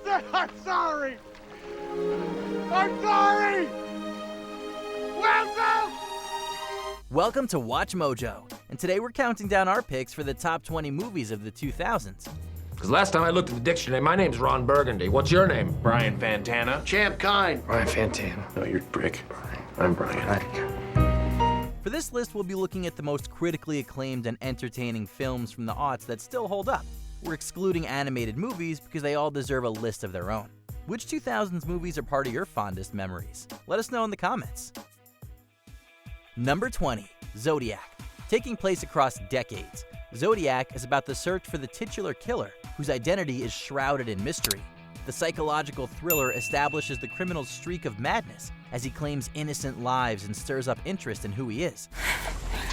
I'm sorry! I'm sorry! Welcome! Welcome to Watch Mojo, and today we're counting down our picks for the top 20 movies of the 2000s. Because last time I looked at the dictionary, my name's Ron Burgundy. What's your name? Brian Fantana. Champ Kind. Brian Fantana. No, you're Brick. I'm Brian. For this list, we'll be looking at the most critically acclaimed and entertaining films from the aughts that still hold up. We're excluding animated movies because they all deserve a list of their own. Which 2000s movies are part of your fondest memories? Let us know in the comments. Number 20, Zodiac. Taking place across decades, Zodiac is about the search for the titular killer, whose identity is shrouded in mystery. The psychological thriller establishes the criminal's streak of madness as he claims innocent lives and stirs up interest in who he is.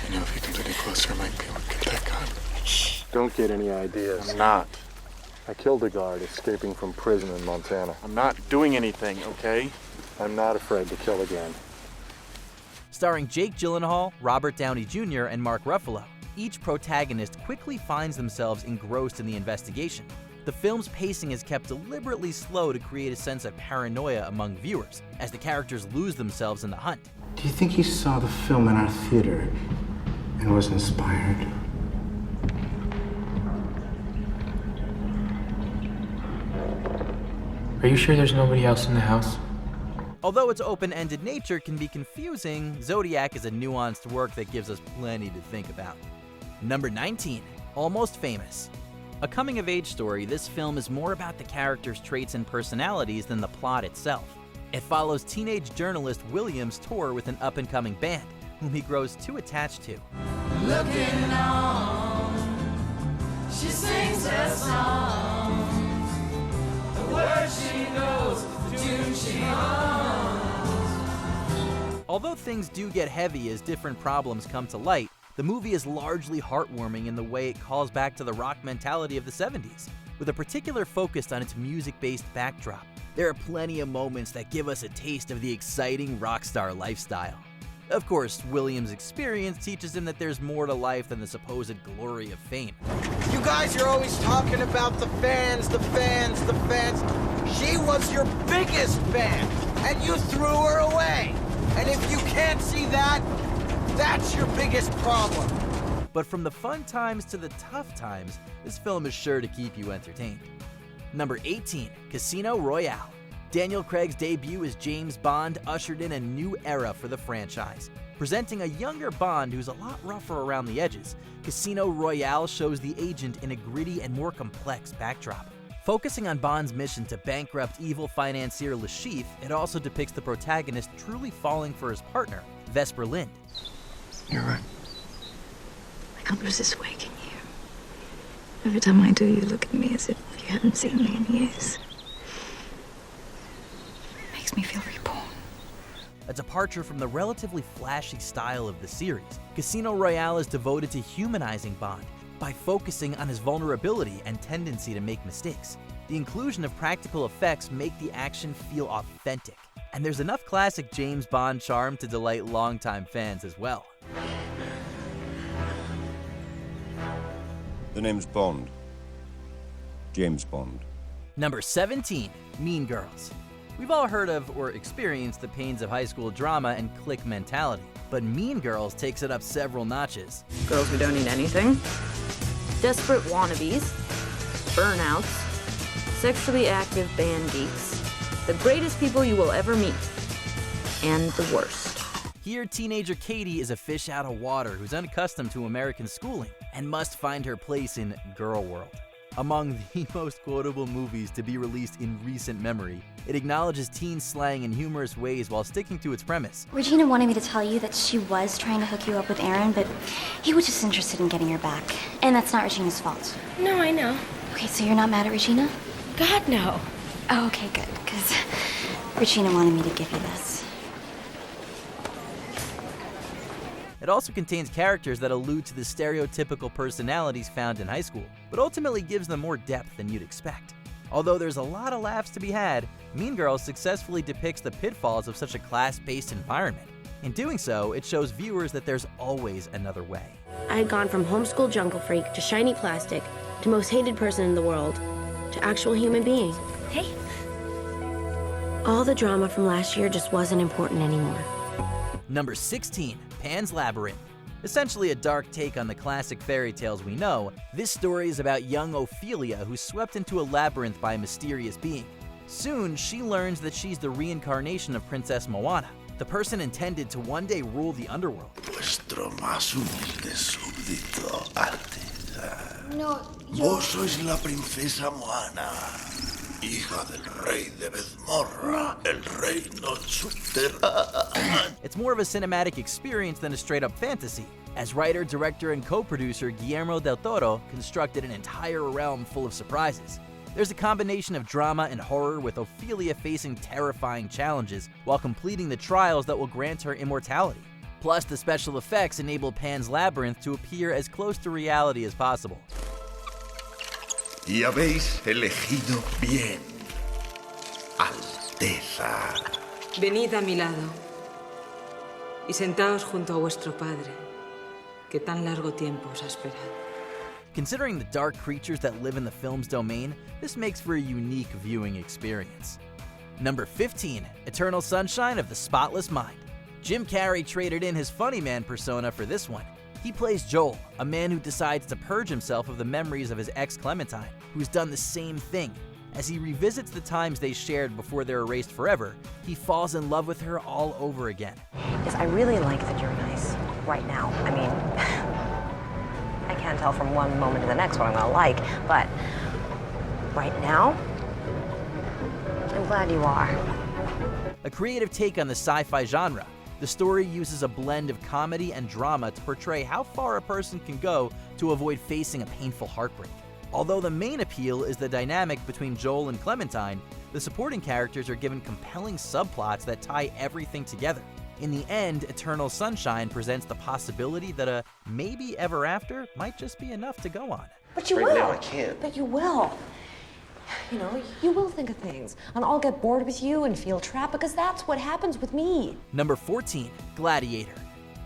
You know, if he comes any closer, I might be able to get that gun. Shh. Don't get any ideas. I'm not. I killed a guard escaping from prison in Montana. I'm not doing anything, okay? I'm not afraid to kill again. Starring Jake Gyllenhaal, Robert Downey Jr., and Mark Ruffalo, each protagonist quickly finds themselves engrossed in the investigation. The film's pacing is kept deliberately slow to create a sense of paranoia among viewers, as the characters lose themselves in the hunt. Do you think he saw the film in our theater and was inspired? Are you sure there's nobody else in the house? Although its open-ended nature can be confusing, Zodiac is a nuanced work that gives us plenty to think about. Number 19, Almost Famous. A coming-of-age story, this film is more about the characters' traits and personalities than the plot itself. It follows teenage journalist William's tour with an up-and-coming band, whom he grows too attached to. Looking on, she sings her songs. The words she knows, the tune she hums. Although things do get heavy as different problems come to light, the movie is largely heartwarming in the way it calls back to the rock mentality of the 70s, with a particular focus on its music-based backdrop. There are plenty of moments that give us a taste of the exciting rock star lifestyle. Of course, William's experience teaches him that there's more to life than the supposed glory of fame. You guys are always talking about the fans, the fans, the fans. She was your biggest fan, and you threw her away. And if you can't see that, that's your biggest problem. But from the fun times to the tough times, this film is sure to keep you entertained. Number 18, Casino Royale. Daniel Craig's debut as James Bond ushered in a new era for the franchise. Presenting a younger Bond who's a lot rougher around the edges, Casino Royale shows the agent in a gritty and more complex backdrop. Focusing on Bond's mission to bankrupt evil financier Le Chiffre, it also depicts the protagonist truly falling for his partner, Vesper Lynd. You're right. I can't resist waking you. Every time I do, you look at me as if you haven't seen me in years. It makes me feel reborn. A departure from the relatively flashy style of the series, Casino Royale is devoted to humanizing Bond by focusing on his vulnerability and tendency to make mistakes. The inclusion of practical effects make the action feel authentic, and there's enough classic James Bond charm to delight longtime fans as well. The name's Bond. James Bond. Number 17, Mean Girls. We've all heard of or experienced the pains of high school drama and clique mentality, but Mean Girls takes it up several notches. Girls who don't need anything, desperate wannabes, burnouts, sexually active band geeks, the greatest people you will ever meet, and the worst. Here, teenager Katie is a fish out of water who's unaccustomed to American schooling and must find her place in Girl World. Among the most quotable movies to be released in recent memory, it acknowledges teen slang in humorous ways while sticking to its premise. Regina wanted me to tell you that she was trying to hook you up with Aaron, but he was just interested in getting her back. And that's not Regina's fault. No, I know. Okay, so you're not mad at Regina? God, no. Oh, okay, good, because Regina wanted me to give you this. It also contains characters that allude to the stereotypical personalities found in high school, but ultimately gives them more depth than you'd expect. Although there's a lot of laughs to be had, Mean Girls successfully depicts the pitfalls of such a class-based environment. In doing so, it shows viewers that there's always another way. I had gone from homeschool jungle freak to shiny plastic to most hated person in the world to actual human being. Hey, All the drama from last year just wasn't important anymore. Number 16, Pan's Labyrinth. Essentially a dark take on the classic fairy tales we know, this story is about young Ophelia who's swept into a labyrinth by a mysterious being. Soon, she learns that she's the reincarnation of Princess Moana, the person intended to one day rule the underworld. Vuestro más humilde súbdito, Alteza. No, yo... Vos sois la princesa Moana, hija del rey de Bezmorra, el reino subterráneo. It's more of a cinematic experience than a straight-up fantasy, as writer, director, and co-producer Guillermo del Toro constructed an entire realm full of surprises. There's a combination of drama and horror, with Ophelia facing terrifying challenges while completing the trials that will grant her immortality. Plus, the special effects enable Pan's Labyrinth to appear as close to reality as possible. Y habéis elegido bien, Alteza. Venid a mi lado y sentaos junto a vuestro padre, que tan largo tiempo os ha esperado. Considering the dark creatures that live in the film's domain, this makes for a unique viewing experience. Number 15, Eternal Sunshine of the Spotless Mind. Jim Carrey traded in his funny man persona for this one. He plays Joel, a man who decides to purge himself of the memories of his ex Clementine, who's done the same thing. As he revisits the times they shared before they're erased forever, he falls in love with her all over again. Yes, I really like that you're nice right now. I mean, I can't tell from one moment to the next what I'm gonna like, but right now, I'm glad you are. A creative take on the sci-fi genre, the story uses a blend of comedy and drama to portray how far a person can go to avoid facing a painful heartbreak. Although the main appeal is the dynamic between Joel and Clementine, the supporting characters are given compelling subplots that tie everything together. In the end, Eternal Sunshine presents the possibility that a maybe ever after might just be enough to go on. But you will. Now I can't. But you will. You know, you will think of things, and I'll get bored with you and feel trapped, because that's what happens with me. Number 14, Gladiator.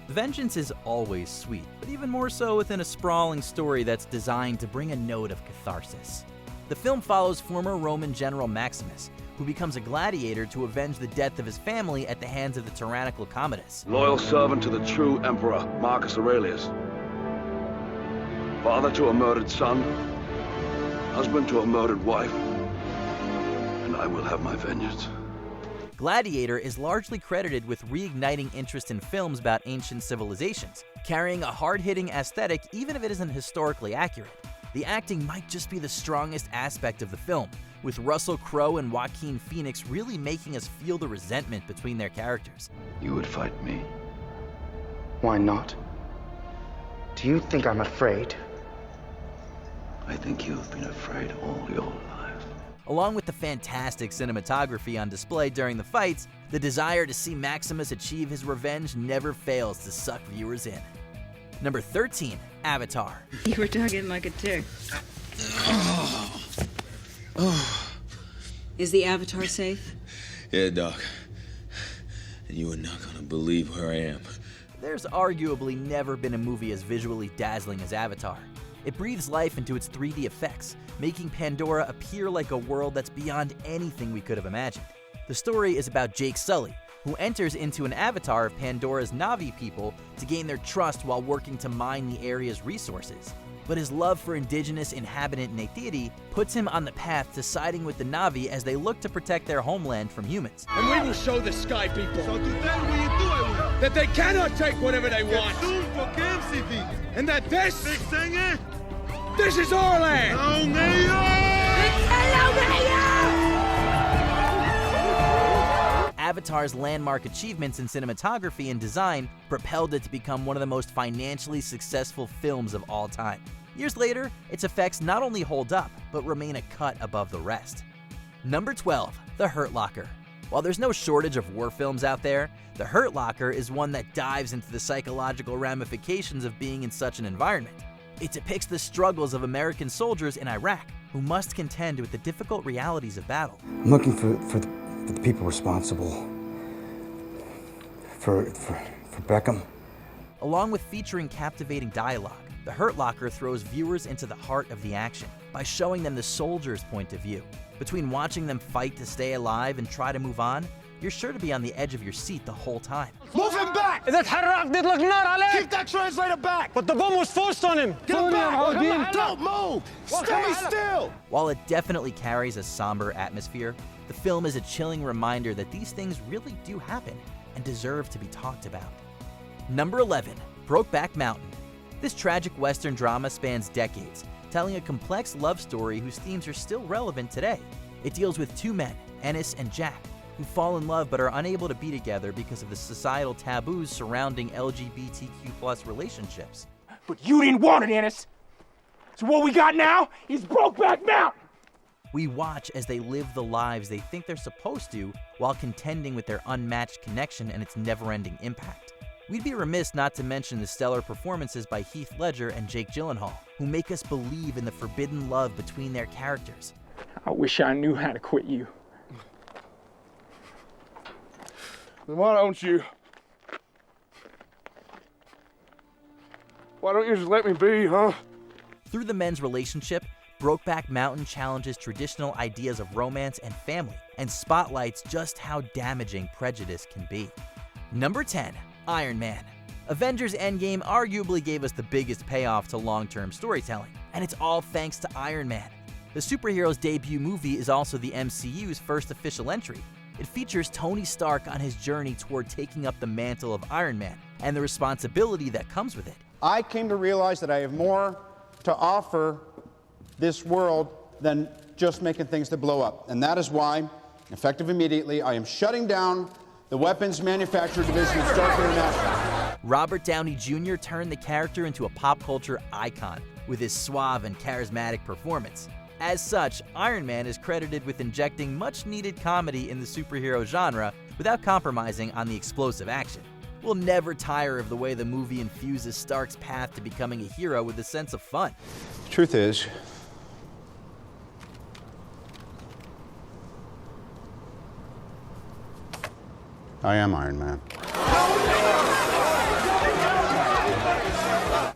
Vengeance is always sweet, but even more so within a sprawling story that's designed to bring a note of catharsis. The film follows former Roman general Maximus, who becomes a gladiator to avenge the death of his family at the hands of the tyrannical Commodus. Loyal servant to the true emperor, Marcus Aurelius. Father to a murdered son, husband to a murdered wife, and I will have my vengeance. Gladiator is largely credited with reigniting interest in films about ancient civilizations, carrying a hard-hitting aesthetic even if it isn't historically accurate. The acting might just be the strongest aspect of the film, with Russell Crowe and Joaquin Phoenix really making us feel the resentment between their characters. You would fight me? Why not? Do you think I'm afraid? I think you've been afraid all your life. Along with the fantastic cinematography on display during the fights, the desire to see Maximus achieve his revenge never fails to suck viewers in. Number 13, Avatar. You were talking like a tick. Is the Avatar safe? Yeah, Doc. And you are not gonna believe where I am. There's arguably never been a movie as visually dazzling as Avatar. It breathes life into its 3D effects, making Pandora appear like a world that's beyond anything we could have imagined. The story is about Jake Sully, who enters into an avatar of Pandora's Na'vi people to gain their trust while working to mine the area's resources. But his love for indigenous inhabitant Neytiri puts him on the path to siding with the Na'vi as they look to protect their homeland from humans. And we will show the Sky people that they cannot take whatever they want. And that this is our land. Avatar's landmark achievements in cinematography and design propelled it to become one of the most financially successful films of all time. Years later, its effects not only hold up, but remain a cut above the rest. Number 12, The Hurt Locker. While there's no shortage of war films out there, The Hurt Locker is one that dives into the psychological ramifications of being in such an environment. It depicts the struggles of American soldiers in Iraq who must contend with the difficult realities of battle. I'm looking for the people responsible for Beckham. Along with featuring captivating dialogue, The Hurt Locker throws viewers into the heart of the action by showing them the soldier's point of view. Between watching them fight to stay alive and try to move on, you're sure to be on the edge of your seat the whole time. Move him back! Keep that translator back! But the bomb was forced on him! Get him back! Don't move! Stay still! While it definitely carries a somber atmosphere, the film is a chilling reminder that these things really do happen and deserve to be talked about. Number 11, Brokeback Mountain. This tragic Western drama spans decades, telling a complex love story whose themes are still relevant today. It deals with two men, Ennis and Jack, who fall in love but are unable to be together because of the societal taboos surrounding LGBTQ+ relationships. But you didn't want it, Ennis! So what we got now is Brokeback Mountain! We watch as they live the lives they think they're supposed to while contending with their unmatched connection and its never-ending impact. We'd be remiss not to mention the stellar performances by Heath Ledger and Jake Gyllenhaal, who make us believe in the forbidden love between their characters. I wish I knew how to quit you. Then why don't you just let me be, huh? Through the men's relationship, Brokeback Mountain challenges traditional ideas of romance and family and spotlights just how damaging prejudice can be. Number 10, Iron Man. Avengers Endgame arguably gave us the biggest payoff to long-term storytelling, and it's all thanks to Iron Man. The superhero's debut movie is also the MCU's first official entry. It features Tony Stark on his journey toward taking up the mantle of Iron Man and the responsibility that comes with it. I came to realize that I have more to offer this world than just making things to blow up. And that is why, effective immediately, I am shutting down the weapons manufacturer division of Stark International. Robert Downey Jr. turned the character into a pop culture icon with his suave and charismatic performance. As such, Iron Man is credited with injecting much-needed comedy in the superhero genre without compromising on the explosive action. We'll never tire of the way the movie infuses Stark's path to becoming a hero with a sense of fun. The truth is, I am Iron Man.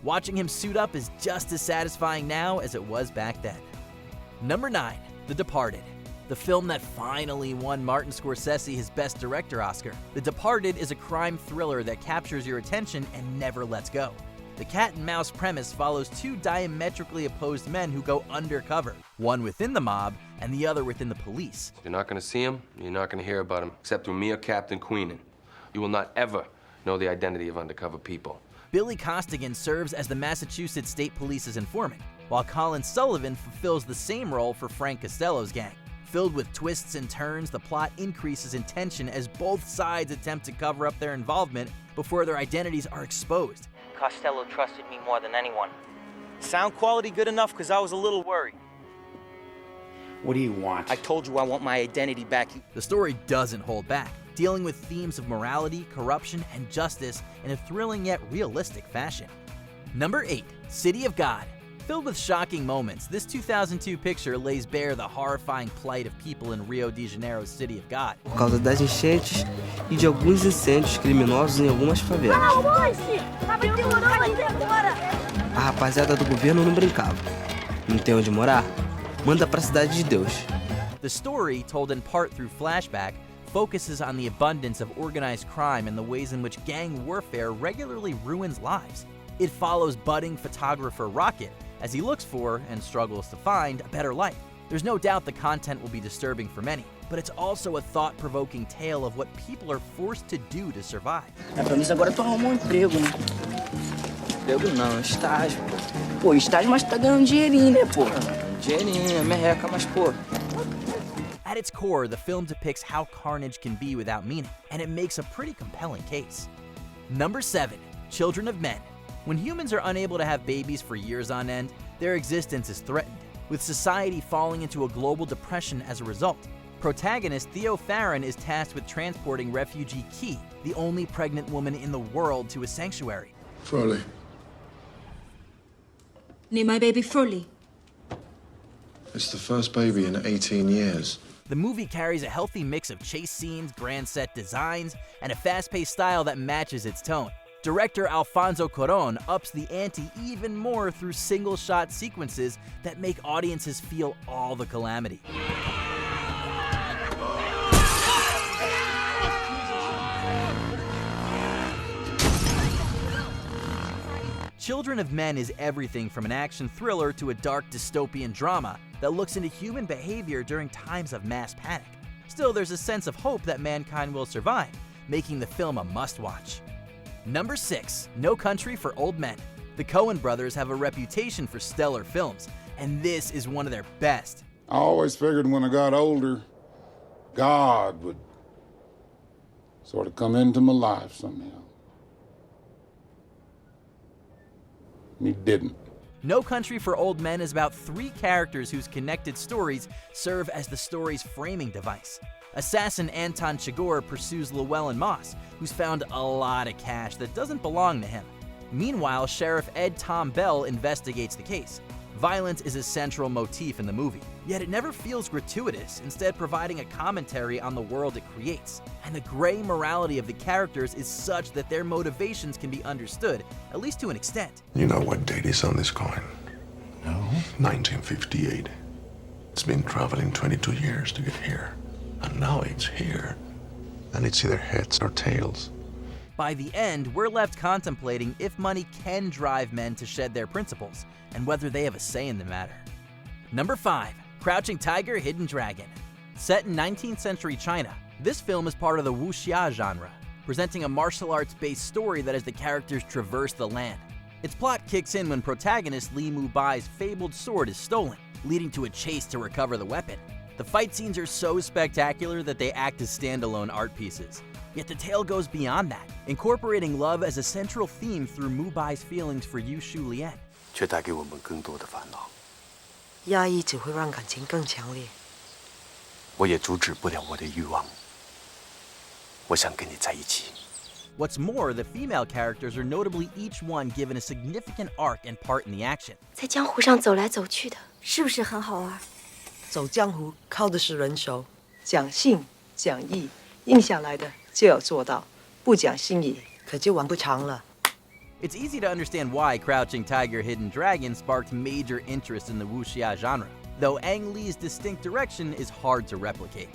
Watching him suit up is just as satisfying now as it was back then. Number 9, The Departed. The film that finally won Martin Scorsese his Best Director Oscar. The Departed is a crime thriller that captures your attention and never lets go. The cat and mouse premise follows two diametrically opposed men who go undercover, one within the mob and the other within the police. You're not gonna see him, you're not gonna hear about him, except through me or Captain Queenan. You will not ever know the identity of undercover people. Billy Costigan serves as the Massachusetts State Police's informant, while Colin Sullivan fulfills the same role for Frank Costello's gang. Filled with twists and turns, the plot increases in tension as both sides attempt to cover up their involvement before their identities are exposed. Costello trusted me more than anyone. Sound quality good enough? Because I was a little worried. What do you want? I told you I want my identity back. The story doesn't hold back, dealing with themes of morality, corruption, and justice in a thrilling yet realistic fashion. Number 8, City of God. Filled with shocking moments, this 2002 picture lays bare the horrifying plight of people in Rio de Janeiro's City of God. Por causa das enchentes e de alguns incêndios criminosos em algumas favelas. A rapaziada do governo não brincava. Não tem onde morar? Manda pra Cidade de Deus. The story, told in part through flashback, focuses on the abundance of organized crime and the ways in which gang warfare regularly ruins lives. It follows budding photographer Rocket as he looks for, and struggles to find, a better life. There's no doubt the content will be disturbing for many, but it's also a thought-provoking tale of what people are forced to do to survive. A premissa agora é tu arrumar emprego, né? Emprego não, estágio. Pô, estágio, mas tá ganhando dinheirinho, né, pô? Dinheirinho, merreca, mas pô. At its core, the film depicts how carnage can be without meaning, and it makes a pretty compelling case. Number 7, Children of Men. When humans are unable to have babies for years on end, their existence is threatened, with society falling into a global depression as a result. Protagonist Theo Farron is tasked with transporting refugee Key, the only pregnant woman in the world, to a sanctuary. Froley. Name my baby Froley. It's the first baby in 18 years. The movie carries a healthy mix of chase scenes, grand set designs, and a fast-paced style that matches its tone. Director Alfonso Cuarón ups the ante even more through single-shot sequences that make audiences feel all the calamity. Children of Men is everything from an action thriller to a dark dystopian drama that looks into human behavior during times of mass panic. Still, there's a sense of hope that mankind will survive, making the film a must-watch. Number 6. No Country for Old Men. The Coen brothers have a reputation for stellar films, and this is one of their best. I always figured when I got older, God would sort of come into my life somehow. And he didn't. No Country for Old Men is about 3 characters whose connected stories serve as the story's framing device. Assassin Anton Chigurh pursues Llewellyn Moss, who's found a lot of cash that doesn't belong to him. Meanwhile, Sheriff Ed Tom Bell investigates the case. Violence is a central motif in the movie, yet it never feels gratuitous, instead providing a commentary on the world it creates. And the gray morality of the characters is such that their motivations can be understood, at least to an extent. You know what date is on this coin? No? 1958. It's been traveling 22 years to get here. And now it's here. And it's either heads or tails. By the end, we're left contemplating if money can drive men to shed their principles, and whether they have a say in the matter. Number 5. Crouching Tiger, Hidden Dragon. Set in 19th century China, this film is part of the wuxia genre, presenting a martial arts-based story that has the characters traverse the land. Its plot kicks in when protagonist Li Mubai's fabled sword is stolen, leading to a chase to recover the weapon. The fight scenes are so spectacular that they act as standalone art pieces. Yet the tale goes beyond that, incorporating love as a central theme through Mubai's feelings for Yu Shulian. 却带给我们更多的烦恼。压抑只会让感情更强烈。我也阻止不了我的欲望。我想跟你在一起。 What's more, the female characters are notably each one given a significant arc and part in the action. 在江湖上走来走去的，是不是很好玩？走江湖靠的是人熟，讲信讲义，应下来的就要做到，不讲信义可就玩不长了。 It's easy to understand why Crouching Tiger, Hidden Dragon sparked major interest in the wuxia genre, though Ang Lee's distinct direction is hard to replicate.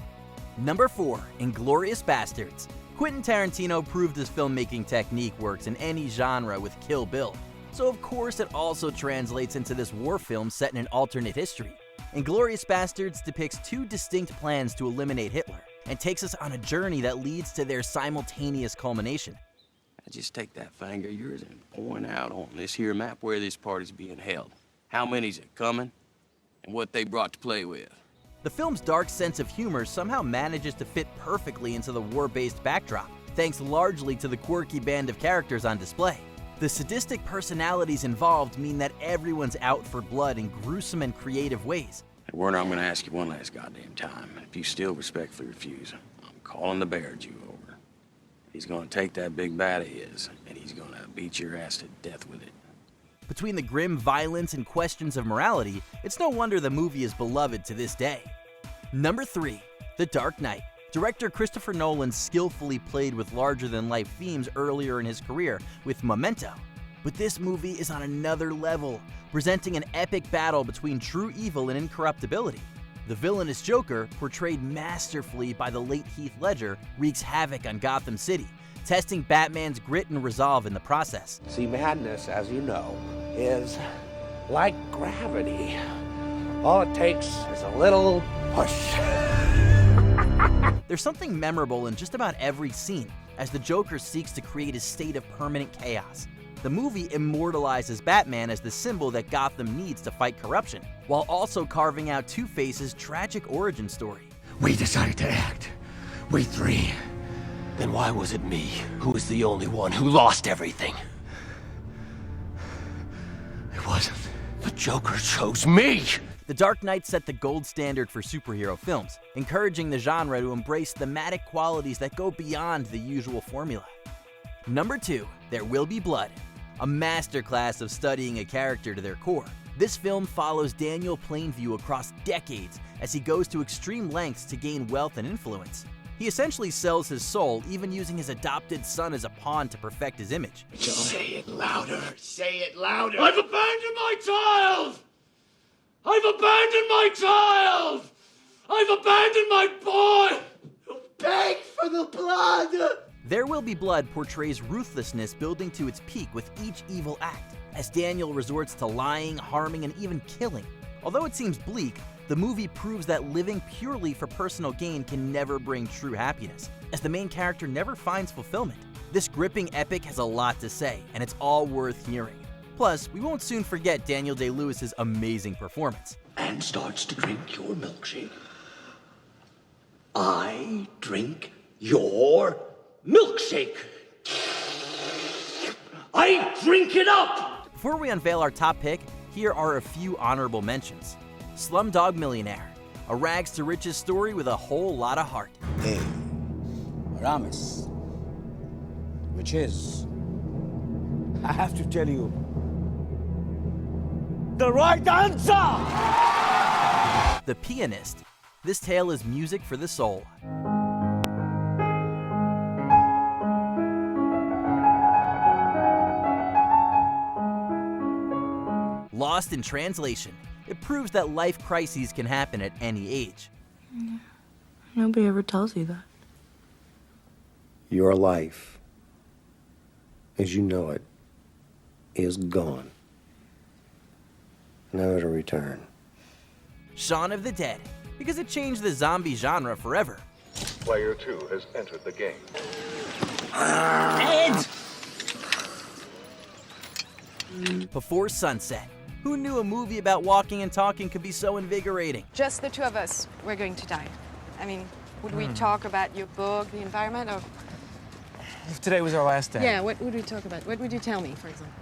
Number 4. Inglourious Basterds. Quentin Tarantino proved his filmmaking technique works in any genre with Kill Bill, so of course it also translates into this war film set in an alternate history. Inglourious Basterds depicts 2 distinct plans to eliminate Hitler, and takes us on a journey that leads to their simultaneous culmination. Just take that finger of yours and point out on this here map where this party's being held. How many's it coming, and what they brought to play with. The film's dark sense of humor somehow manages to fit perfectly into the war-based backdrop, thanks largely to the quirky band of characters on display. The sadistic personalities involved mean that everyone's out for blood in gruesome and creative ways. Hey, Werner, I'm gonna ask you one last goddamn time. If you still respectfully refuse, I'm calling the Bear Jew over. He's gonna take that big bat of his, and he's gonna beat your ass to death with it. Between the grim violence and questions of morality, it's no wonder the movie is beloved to this day. Number 3. The Dark Knight. Director Christopher Nolan skillfully played with larger-than-life themes earlier in his career with Memento. But this movie is on another level, presenting an epic battle between true evil and incorruptibility. The villainous Joker, portrayed masterfully by the late Heath Ledger, wreaks havoc on Gotham City, testing Batman's grit and resolve in the process. See, madness, as you know, is like gravity. All it takes is a little push. There's something memorable in just about every scene, as the Joker seeks to create a state of permanent chaos. The movie immortalizes Batman as the symbol that Gotham needs to fight corruption, while also carving out Two-Face's tragic origin story. We decided to act. We 3. Then why was it me who was the only one who lost everything? It wasn't. The Joker chose me! The Dark Knight set the gold standard for superhero films, encouraging the genre to embrace thematic qualities that go beyond the usual formula. Number 2. There Will Be Blood. A masterclass of studying a character to their core, this film follows Daniel Plainview across decades as he goes to extreme lengths to gain wealth and influence. He essentially sells his soul, even using his adopted son as a pawn to perfect his image. Say it louder! Say it louder! I've abandoned my child! I've abandoned my child! I've abandoned my boy! Beg for the blood! There Will Be Blood portrays ruthlessness building to its peak with each evil act, as Daniel resorts to lying, harming, and even killing. Although it seems bleak, the movie proves that living purely for personal gain can never bring true happiness, as the main character never finds fulfillment. This gripping epic has a lot to say, and it's all worth hearing. Plus, we won't soon forget Daniel Day-Lewis's amazing performance. And starts to drink your milkshake. I drink your milkshake. I drink it up! Before we unveil our top pick, here are a few honorable mentions. Slumdog Millionaire, a rags to riches story with a whole lot of heart. Hey, Ramis, which is, I have to tell you, the right answer! The Pianist. This tale is music for the soul. Lost in Translation. It proves that life crises can happen at any age. Nobody ever tells you that. Your life, as you know it, is gone. Never to return. Shaun of the Dead, because it changed the zombie genre forever. Player 2 has entered the game. Ed! Before Sunset. Who knew a movie about walking and talking could be so invigorating? Just the two of us, we're going to die. I mean, would we talk about your book, the environment, or... If today was our last day. Yeah, what would we talk about? What would you tell me, for example?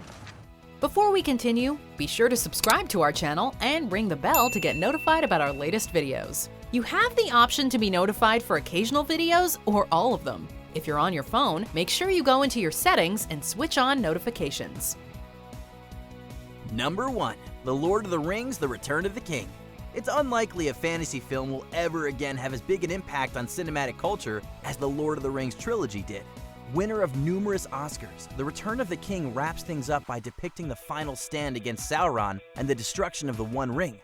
Before we continue, be sure to subscribe to our channel and ring the bell to get notified about our latest videos. You have the option to be notified for occasional videos or all of them. If you're on your phone, make sure you go into your settings and switch on notifications. Number 1. The Lord of the Rings: The Return of the King. It's unlikely a fantasy film will ever again have as big an impact on cinematic culture as the Lord of the Rings trilogy did. Winner of numerous Oscars, The Return of the King wraps things up by depicting the final stand against Sauron and the destruction of the One Ring.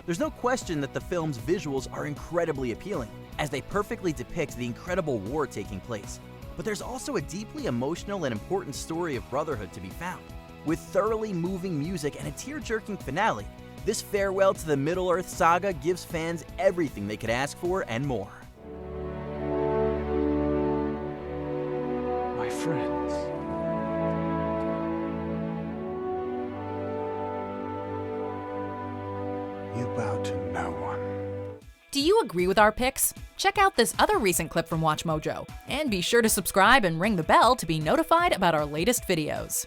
There's no question that the film's visuals are incredibly appealing, as they perfectly depict the incredible war taking place. But there's also a deeply emotional and important story of brotherhood to be found. With thoroughly moving music and a tear-jerking finale, this farewell to the Middle-earth saga gives fans everything they could ask for and more. My friends. You bow to no one. Do you agree with our picks? Check out this other recent clip from WatchMojo, and be sure to subscribe and ring the bell to be notified about our latest videos.